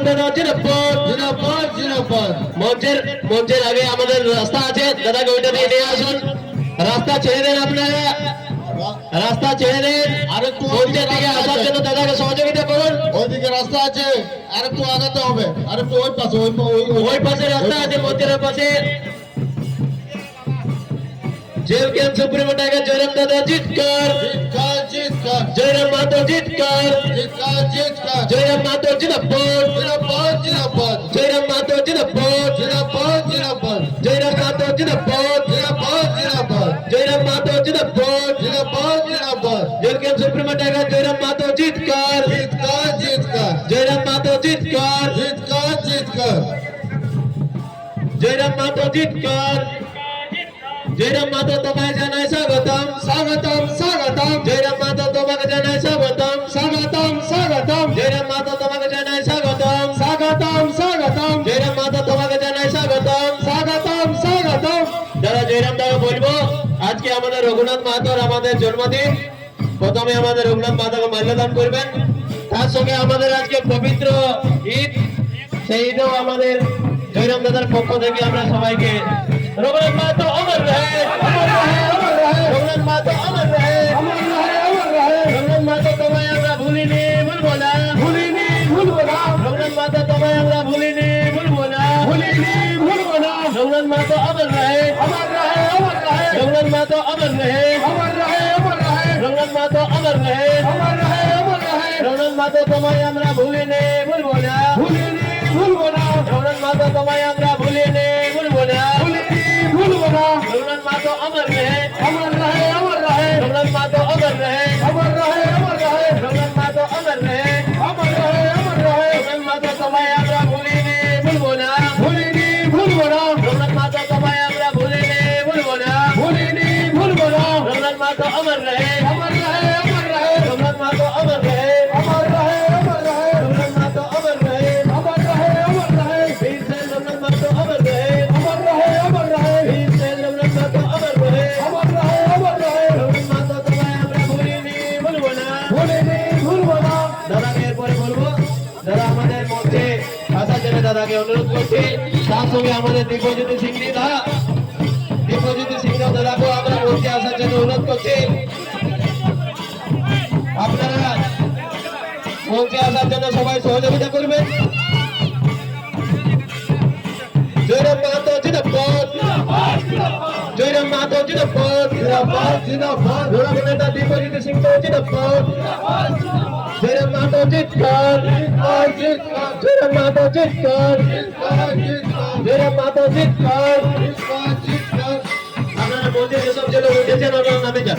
জয়রাম দাদা জিনাপদ জিনাপদ জিনাপদ। মঞ্চের আগে আমাদের রাস্তা আছে, দাদাকে ওইটা দিয়ে নিয়ে আসুন। রাস্তা ছেড়ে দেন আপনারা, রাস্তা ছেড়ে দেন। আর একটু মঞ্চের দিকে আসার জন্য দাদাকে সহযোগিতা করুন। ওইদিকে রাস্তা আছে, আর একটু আগাতে হবে, আর একটু ওই পাশে ওই পাশে রাস্তা আছে, মন্দিরের পাশে। Jail camp supremo tiger Jairam দাদা জিতকার, জিতকার জিতকার জয়রাম মাতো জিতকার, জিতকার জিতকার। জয়রাম মাতো জিনাপদ, জিনাপদ জিনাপদ জয়রাম মাতো জিনাপদ, জিনাপদ জিনাপদ জয়রাম মাতো জিনাপদ, জিনাপদ জিনাপদ জয়রাম মাতো জিনাপদ। জিনাপদ জিনাপদ। জেল camp supremo tiger Jairam Mahato জিতকার, জিতকার জিতকার জয়রাম মাতো জিতকার, জিতকার জিতকার। জয়রাম মাতো জিতকার। জয়রাম মাতো তোমায় জানাই স্বাগতম, স্বাগতম স্বাগতম জয়রাম মাতো তোমাকে জানাই স্বাগতম, স্বাগতম স্বাগতম জয়রাম মাতো তোমাকে জানাই স্বাগতম, স্বাগতম স্বাগতম জয়রাম মাতো তোমাকে জানাই স্বাগতম। স্বাগতম স্বাগতম। দাদা জয়রাম দাদা বলবো, আজকে আমাদের রঘুনাথ মাহাতোর আমাদের জন্মদিন। প্রথমে আমাদের রঘুনাথ মাহাতোকে মাল্যদান করবেন, তার সঙ্গে আমাদের আজকে পবিত্র ঈদ, সেই ঈদেও আমাদের জয়রাম দাদার পক্ষ থেকে আমরা সবাইকে রঘুনাথ মাহাতো অমর রহে, অমর রহে অমর রহে রঘুনাথ মাহাতো অমর রহে, অমর রহে অমর রহে। রঘুনাথ মাহাতো তোমায় আমরা ভুলিনি ভুলবো না, ভুলিনি ভুলবো না রঘুনাথ মাহাতো তোমায় আমরা ভুলিনি ভুলবো না, ভুলিনি ভুলবো না। রঘুনাথ মাহাতো অমর রহে, অমর রহে অমর রহে রঘুনাথ মাহাতো অমর রহে, অমর রহে অমর রহে রঘুনাথ মাহাতো অমর রহে, অমর রহে অমর রহে। রঘুনাথ মাহাতো তোমায় আমরা ভুলিনি ভুলবো না, ভুলিনি ভুলবো না রঘুনাথ মাহাতো তোমায় আমরা ভুলিনি ভুলবো না, ভুলিনি ভুলবো না। রঘুনাথ মাহাতো অমর রহে, অমর রহে অমর রহে রঘুনাথ মাহাতো অমর রহে, অমর রহে অমর রহে রঘুনাথ মাহাতো অমর রহে, অমর রহে অমর রহে। রঘুনাথ মাহাতো তোমায় আমরা ভুলিনি ভুলবো না, ভুলিনি ভুলবো না রঘুনাথ মাহাতো তোমায় আমরা ভুলিনি ভুলবো না, ভুলিনি ভুলবো না। রঘুনাথ মাহাতো অমর রহে, অমর রহে অমর রহে রঘুনাথ মাহাতো অমর রহে, অমর রহে অমর রহে রঘুনাথ মাহাতো অমর রহে, অমর রহে অমর রহে বীর সেন রঘুনাথ মাহাতো অমর রহে, অমর রহে অমর রহে বীর সেন রঘুনাথ মাহাতো অমর রহে, অমর রহে অমর রহে। রঘুনাথ মাহাতো তোমায় আমরা ভুলিনি ভুলবো না। ভুলিনি ভুলবো না। দাদাকে এরপরে বলবো, দাদা আমাদের মধ্যে আসার জন্য দাদাকে অনুরোধ করছি। তার সঙ্গে আমাদের দিব্যজ্যোতি সিং দা, দিব্যজ্যোতি সিং দাদাকেও আমরা মধ্যে আসার জন্য অনুরোধ করছি। আপনারা মঞ্চে আসার জন্য সবাই সহযোগিতা করবেন। জয়রাম মাহাতো জিনাপদ, জয়রাম মাহাতো জিনাপদ, জিনাপদ জিনাপদ নেতা দিব্যজ্যোতি সিং জিনাপদ, জয়রাম মাহাতো জিতকার, জিতকার জিতকার জয়রাম মাহাতো জিতকার, জিতকার জিতকার জয়রাম মাহাতো জিতকার। জিতকার জিতকার। আপনারা মঞ্চে যেসব যে লোক উঠেছেন ওনারা নামে যান,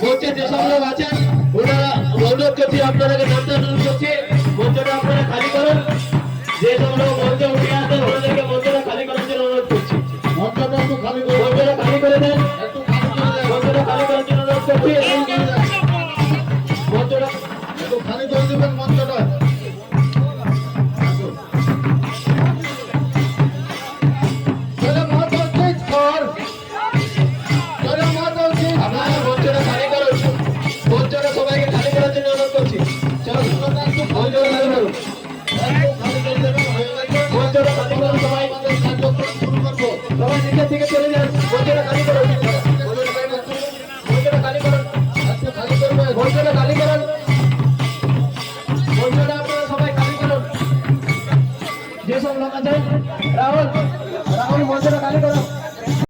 মঞ্চে যেসব লোক আছেন ওনারা অনুরোধ করছি, আপনাদেরকে নামতে অনুরোধ করছি, মঞ্চটা আপনারা খালি করুন। যেসব লোক মঞ্চে উঠে আসেন ওনাদেরকে মঞ্চটা খালি করার জন্য অনুরোধ করছি। মঞ্চটা একটু খালি করে মঞ্চটা খালি করে দেন, একটু খালি করে দেন। মঞ্চটা খালি করার জন্য অনুরোধ করছি। মঞ্চটা একটু খালি করে দেবেন মঞ্চটা। জয় মাতা জিতকার, জয় মাতা জিতকার। আপনারা মঞ্চটা খালি করুন, মঞ্চটা সবাইকে খালি করার জন্য অনুরোধ করছি। চলো মঞ্চটা খালি করুন, একটু খালি করে দেবেন, হয়ে গেছে। মঞ্চটা খালি করুন সবাই, আমাদের কার্যক্রম শুরু করবো। সবাই নিচের দিকে চলে যান, মঞ্চটা খালি করুন, মঞ্চটা খালি করুন, একটু খালি করবেন। মঞ্চটা খালি করুন, মঞ্চটা আপনারা সবাই খালি করুন। যেসব লোক আছেন রাহুল, রাহুল